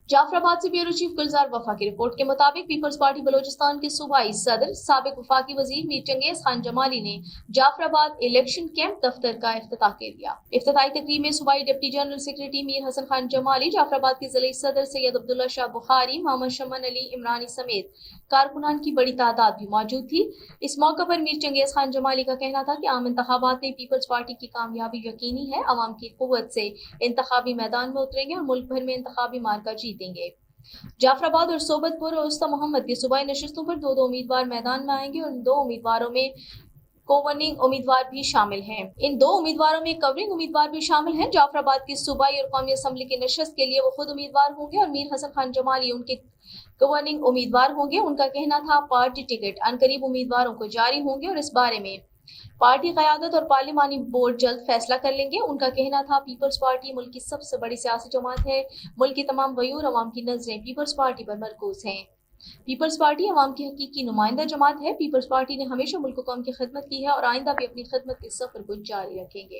जाफराबाद से bureau chief गुलजार वफा की रिपोर्ट के मुताबिक पीपल्स पार्टी बलोचिस्तान के सूबाई सदर साबिक वफाकी वजीर मीर चंगेज खान जमाली ने जाफराबाद इलेक्शन कैंप दफ्तर का इफ्तिताह कर दिया। इफ्तिताही तकरीब में सूबाई deputy general secretary Mir Hasan Khan Jamali, Jafarabad के जिले सदर सैयद अब्दुल्ला शाह बुखारी, मोहम्मद शमन अली इमरानी समेत कारकुनान की बड़ी तादाद भी मौजूद थी। इस मौके पर मीर चंगेज खान जमाली का कहना था कि आम इंतखाबात में पीपल्स पार्टी की कामयाबी यकीनी है, अवाम की कुव्वत से इंतखाबी मैदान में उतरेंगे और मुल्क भर में इंतखाबी मार्का जीतेंगे। जाफराबाद और सोबतपुर और उस्ता मोहम्मद की सूबाई नशस्तों पर दो उम्मीदवार मैदान में आएंगे और इन दो उम्मीदवारों में कोवर्निंग उम्मीदवार भी शामिल हैं। इन दो उम्मीदवारों में कवरिंग उम्मीदवार भी शामिल हैं। जाफराबाद की सूबाई और कौमी असम्बली की नशस्त के लिए वो खुद उम्मीदवार होंगे और मीर हसन खान जमाली उनके गवर्निंग उम्मीदवार होंगे। उनका कहना था पार्टी टिकट अनकरीब उम्मीदवारों को जारी होंगे और इस बारे में पार्टी क़यादत और पार्लिमानी बोर्ड जल्द फैसला कर लेंगे। उनका कहना था पीपल्स पार्टी मुल्क की सबसे बड़ी सियासी जमात है। मुल्क की तमाम गयूर अवाम की नजरें पीपल्स पार्टी पर मरकूज हैं। पीपल्स पार्टी अवाम की हकीकी नुमाइंदा जमात है। पीपल्स पार्टी ने हमेशा मुल्क कौम की खिदमत की है और आइंदा भी अपनी खिदमत के सफर को जारी रखेंगे।